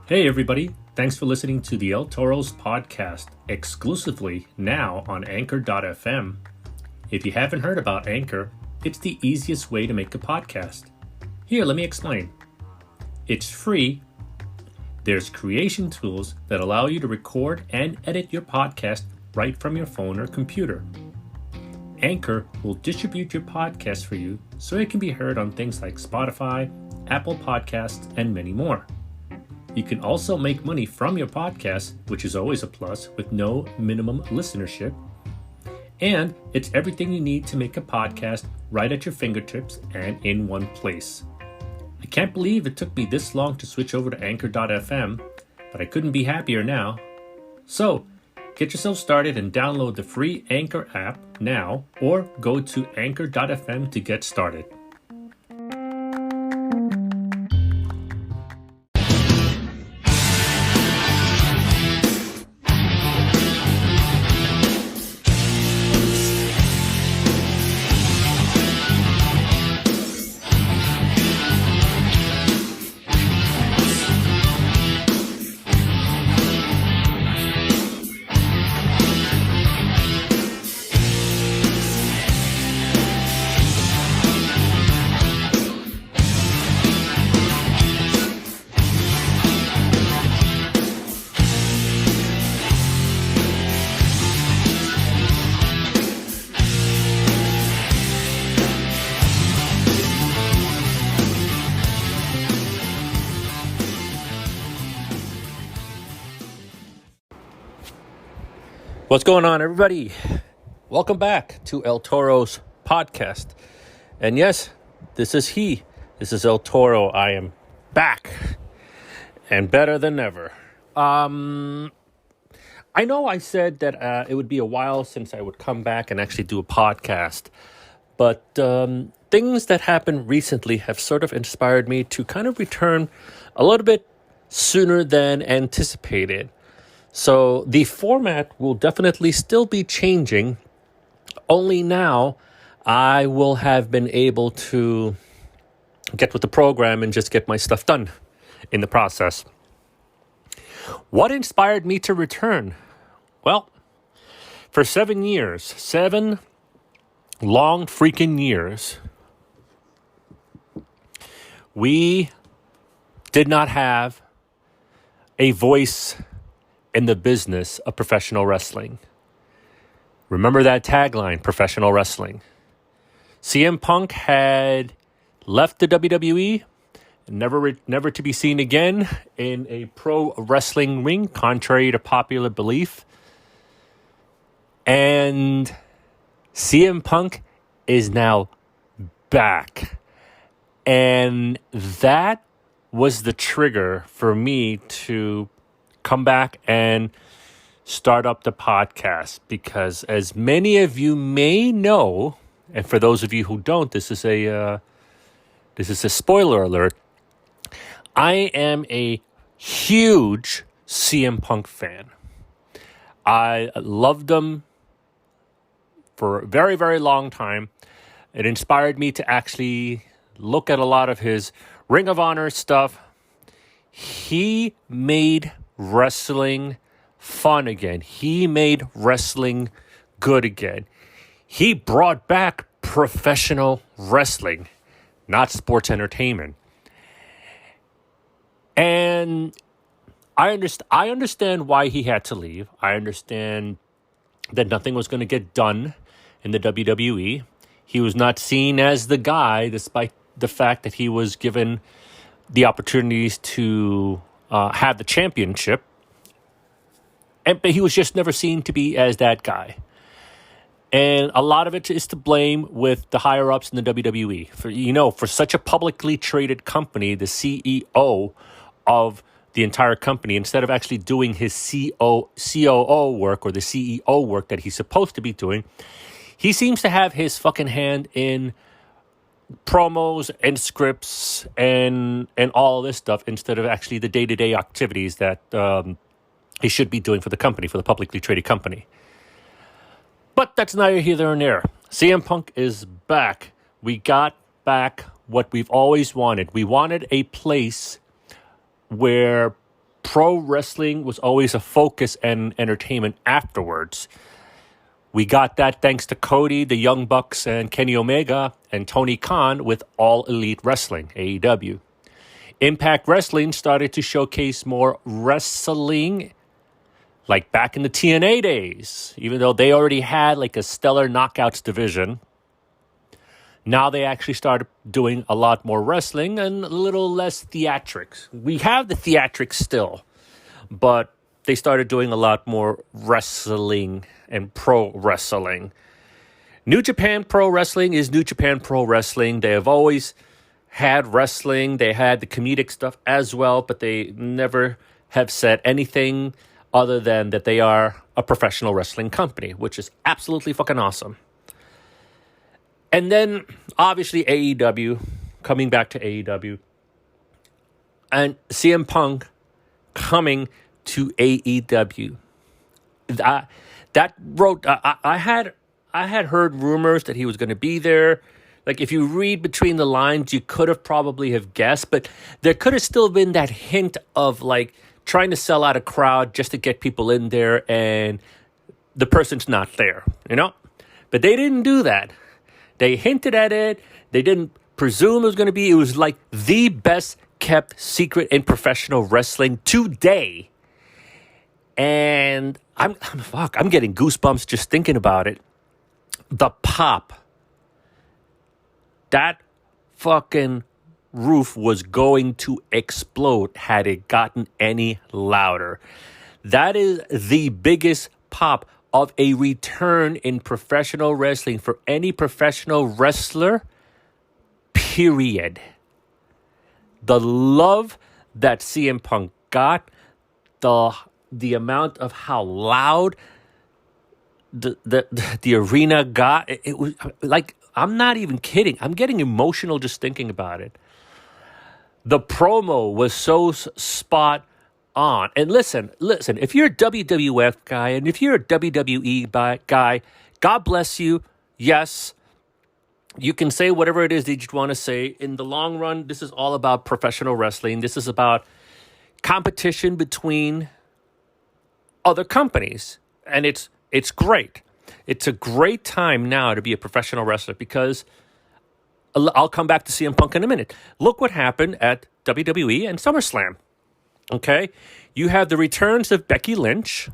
Hey everybody, thanks for listening to the El Toro's podcast, exclusively now on Anchor.fm. If you haven't heard about Anchor, it's the easiest way to make a podcast. Here, let me explain. It's free. There's creation tools that allow you to record and edit your podcast right from your phone or computer. Anchor will distribute your podcast for you so it can be heard on things like Spotify, Apple Podcasts, and many more. You can also make money from your podcast, which is always a plus, with no minimum listenership. And it's everything you need to make a podcast right at your fingertips and in one place. I can't believe it took me this long to switch over to Anchor.fm, but I couldn't be happier now. So, get yourself started and download the free Anchor app now, or go to Anchor.fm to get started. What's going on, everybody? Welcome back to El Toro's podcast. And yes, this is he. This is El Toro. I am back and better than ever. I know I said that it would be a while since I would come back and actually do a podcast, but things that happened recently have sort of inspired me to kind of return a little bit sooner than anticipated. So the format will definitely still be changing, only now I will have been able to get with the program and just get my stuff done in the process. What inspired me to return? Well, for 7 years, 7 long freaking years, we did not have a voice in the business of professional wrestling. Remember that tagline, professional wrestling. CM Punk had left the WWE, never to be seen again in a pro wrestling ring, contrary to popular belief. And CM Punk is now back. And that was the trigger for me to come back and start up the podcast, because as many of you may know, and for those of you who don't, this is a spoiler alert. I am a huge CM Punk fan. I loved him for a very, very long time. It inspired me to actually look at a lot of his Ring of Honor stuff. He made wrestling fun again. He made wrestling good again. He brought back professional wrestling, not sports entertainment. And I understand why he had to leave. I understand that nothing was going to get done in the WWE. He was not seen as the guy, despite the fact that he was given the opportunities to have the championship, but he was just never seen to be as that guy. And a lot of it is to blame with the higher ups in the WWE. For such a publicly traded company, the CEO of the entire company, instead of actually doing his COO work or the CEO work that he's supposed to be doing, he seems to have his fucking hand in promos and scripts and all this stuff, instead of actually the day-to-day activities that he should be doing for the company, for the publicly traded company. But that's neither here nor there. CM Punk is back. We got back what we've always wanted. We wanted a place where pro wrestling was always a focus and entertainment afterwards. We got that thanks to Cody, the Young Bucks, and Kenny Omega, and Tony Khan with All Elite Wrestling, AEW. Impact Wrestling started to showcase more wrestling like back in the TNA days, even though they already had like a stellar knockouts division. Now they actually started doing a lot more wrestling and a little less theatrics. We have the theatrics still, but they started doing a lot more wrestling and pro wrestling. New Japan Pro Wrestling is New Japan Pro Wrestling. They have always had wrestling. They had the comedic stuff as well, but they never have said anything other than that they are a professional wrestling company, which is absolutely fucking awesome. And then, obviously, AEW, coming back to AEW, and CM Punk coming to AEW. I had heard rumors that he was going to be there. Like, if you read between the lines, you could have probably have guessed, but there could have still been that hint of, like, trying to sell out a crowd just to get people in there, and the person's not there, you know? But they didn't do that. They hinted at it. They didn't presume it was going to be. It was like the best kept secret in professional wrestling today. And I'm getting goosebumps just thinking about it. The pop. That fucking roof was going to explode had it gotten any louder. That is the biggest pop of a return in professional wrestling for any professional wrestler, period. The love that CM Punk got, the amount of how loud the arena got, it was like, I'm not even kidding. I'm getting emotional just thinking about it. The promo was so spot on. And listen, if you're a WWF guy and if you're a WWE guy, God bless you. Yes, you can say whatever it is that you want to say. In the long run, this is all about professional wrestling. This is about competition between other companies. And it's great. It's a great time now to be a professional wrestler because I'll come back to CM Punk in a minute. Look what happened at WWE and SummerSlam. Okay? You have the returns of Becky Lynch.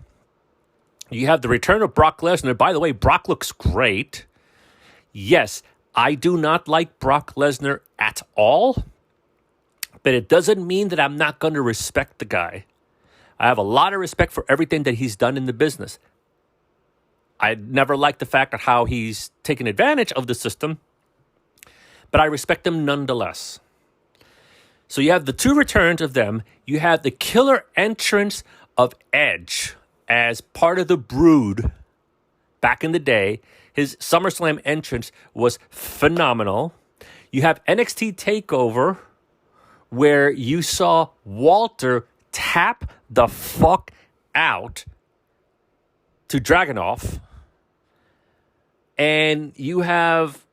You have the return of Brock Lesnar. By the way, Brock looks great. Yes, I do not like Brock Lesnar at all, but it doesn't mean that I'm not going to respect the guy. I have a lot of respect for everything that he's done in the business. I never liked the fact of how he's taken advantage of the system, but I respect him nonetheless. So you have the two returns of them. You have the killer entrance of Edge as part of the Brood back in the day. His SummerSlam entrance was phenomenal. You have NXT TakeOver where you saw Walter tap the fuck out to Dragunov. And you have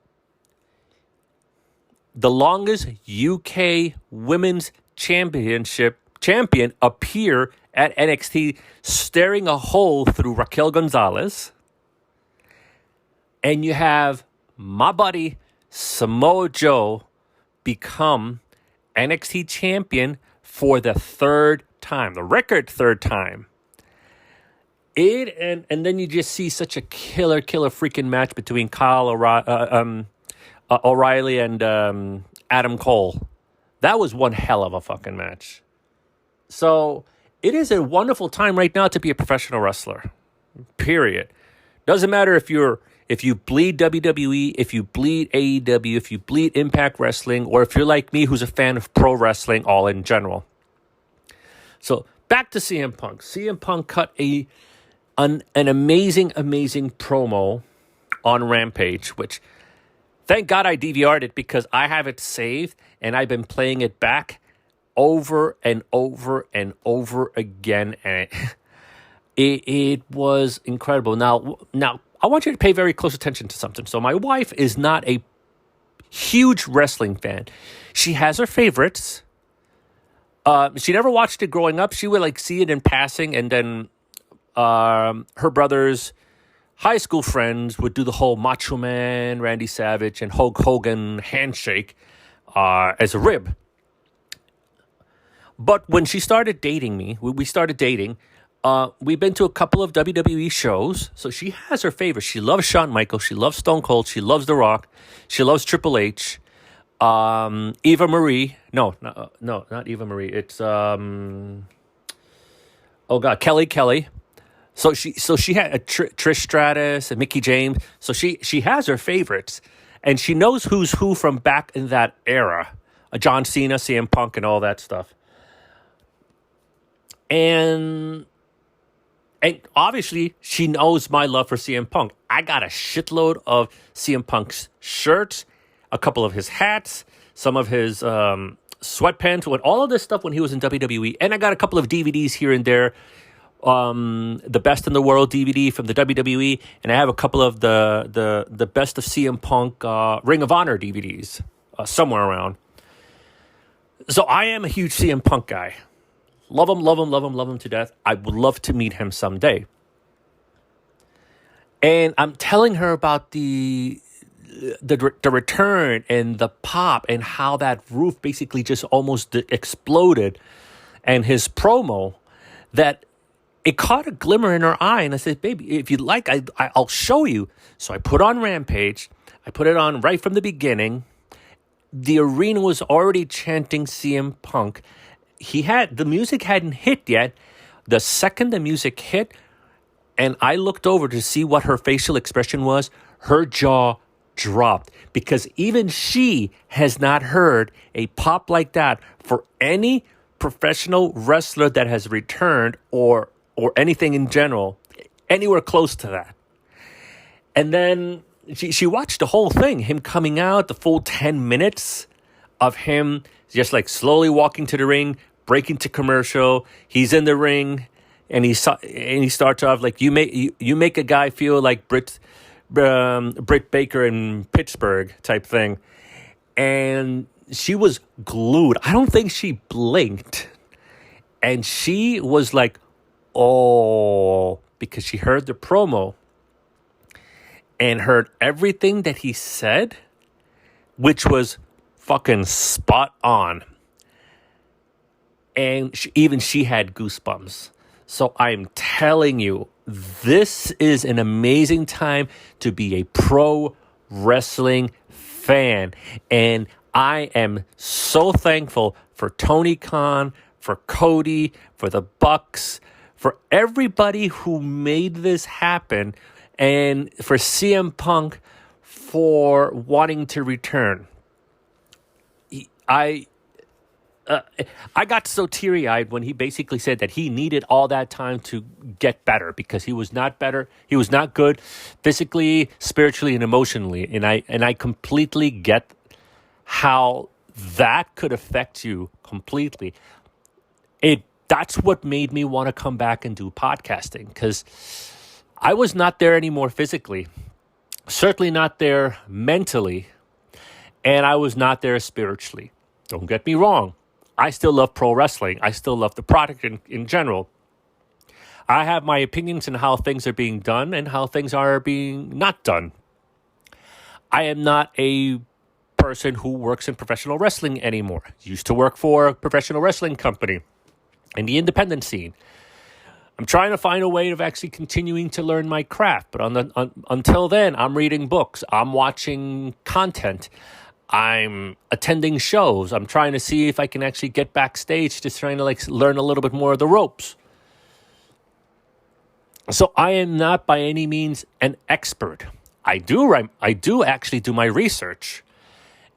the longest UK Women's champion appear at NXT, staring a hole through Raquel Gonzalez. And you have my buddy Samoa Joe become NXT champion for the third time, the record third time. And then you just see such a killer freaking match between Kyle O'Reilly and Adam Cole. That was one hell of a fucking match. So it is a wonderful time right now to be a professional wrestler. Period. Doesn't matter if you bleed WWE, if you bleed AEW, if you bleed Impact Wrestling, or if you're like me who's a fan of pro wrestling all in general. So back to CM Punk. CM Punk cut an amazing promo on Rampage, which thank God I DVR'd it because I have it saved and I've been playing it back over and over and over again, and it was incredible. Now I want you to pay very close attention to something. So my wife is not a huge wrestling fan. She has her favorites, She never watched it growing up. She would like see it in passing, and then her brother's high school friends would do the whole Macho Man, Randy Savage, and Hulk Hogan handshake as a rib. But when she started dating me, we started dating. We've been to a couple of WWE shows, so she has her favorites. She loves Shawn Michaels. She loves Stone Cold. She loves The Rock. She loves Triple H. Eva Marie. No, not Eva Marie. It's Kelly. So she had a Trish Stratus and Mickey James. So she has her favorites, and she knows who's who from back in that era. John Cena, CM Punk, and all that stuff. And obviously, she knows my love for CM Punk. I got a shitload of CM Punk's shirts, a couple of his hats, some of his sweatpants, all of this stuff when he was in WWE. And I got a couple of DVDs here and there. The Best in the World DVD from the WWE. And I have a couple of the Best of CM Punk Ring of Honor DVDs somewhere around. So I am a huge CM Punk guy. Love him to death. I would love to meet him someday. And I'm telling her about the return and the pop and how that roof basically just almost exploded, and his promo, that it caught a glimmer in her eye. And I said, baby, if you'd like, I'll show you. So I put on Rampage. I put it on right from the beginning. The arena was already chanting CM Punk. The music hadn't hit yet. The second the music hit, and I looked over to see what her facial expression was, her jaw dropped, because even she has not heard a pop like that for any professional wrestler that has returned, or anything in general, anywhere close to that. And then she watched the whole thing, him coming out, the full 10 minutes of him just like slowly walking to the ring, breaking to commercial. He's in the ring, and he starts off like, you make a guy feel like Britt Baker in Pittsburgh type thing. And she was glued. I don't think she blinked. And she was like, oh, because she heard the promo and heard everything that he said, which was fucking spot on. And even she had goosebumps. So I'm telling you, this is an amazing time to be a pro wrestling fan. And I am so thankful for Tony Khan, for Cody, for the Bucks, for everybody who made this happen, and for CM Punk for wanting to return. I got so teary-eyed when he basically said that he needed all that time to get better, because he was not better. He was not good physically, spiritually, and emotionally. And I completely get how that could affect you completely. That's what made me want to come back and do podcasting, because I was not there anymore physically, certainly not there mentally, and I was not there spiritually. Don't get me wrong. I still love pro wrestling. I still love the product in general. I have my opinions on how things are being done and how things are being not done. I am not a person who works in professional wrestling anymore. Used to work for a professional wrestling company in the independent scene. I'm trying to find a way of actually continuing to learn my craft. But until then, I'm reading books. I'm watching content. I'm attending shows. I'm trying to see if I can actually get backstage, just trying to learn a little bit more of the ropes. So I am not by any means an expert. I do actually do my research.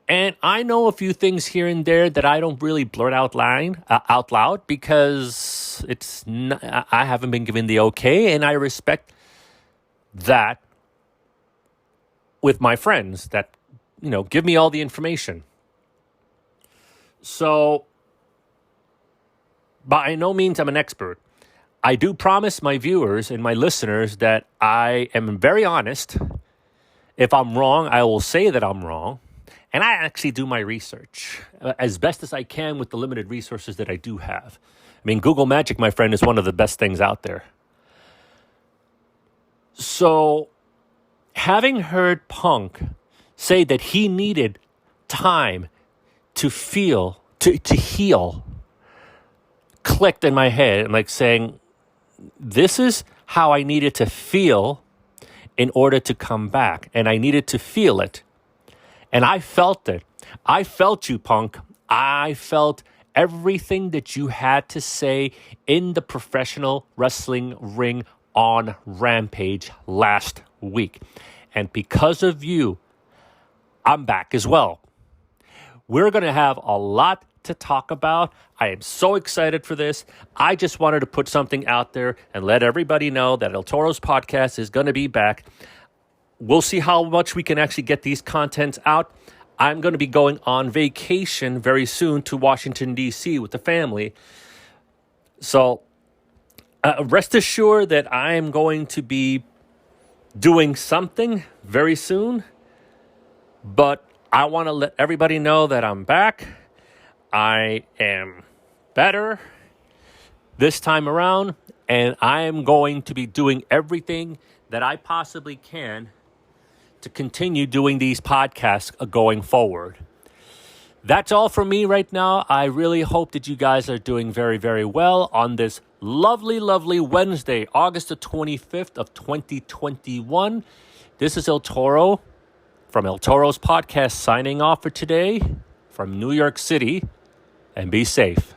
And I know a few things here and there that I don't really blurt out loud because I haven't been given the okay, and I respect that with my friends that, give me all the information. So, by no means I'm an expert. I do promise my viewers and my listeners that I am very honest. If I'm wrong, I will say that I'm wrong. And I actually do my research as best as I can with the limited resources that I do have. I mean, Google Magic, my friend, is one of the best things out there. So having heard Punk say that he needed time to feel, to heal, clicked in my head, and like saying, this is how I needed to feel in order to come back. And I needed to feel it. And I felt it. I felt you, Punk. I felt everything that you had to say in the professional wrestling ring on Rampage last week. And because of you, I'm back as well. We're going to have a lot to talk about. I am so excited for this. I just wanted to put something out there and let everybody know that El Toro's podcast is going to be back. We'll see how much we can actually get these contents out. I'm going to be going on vacation very soon to Washington, D.C. with the family. So rest assured that I am going to be doing something very soon. But I want to let everybody know that I'm back. I am better this time around, and I am going to be doing everything that I possibly can to continue doing these podcasts going forward. That's all from me right now. I really hope that you guys are doing very, very well on this lovely, lovely Wednesday, August the 25th of 2021. This is El Toro from El Toro's podcast signing off for today from New York City, and be safe.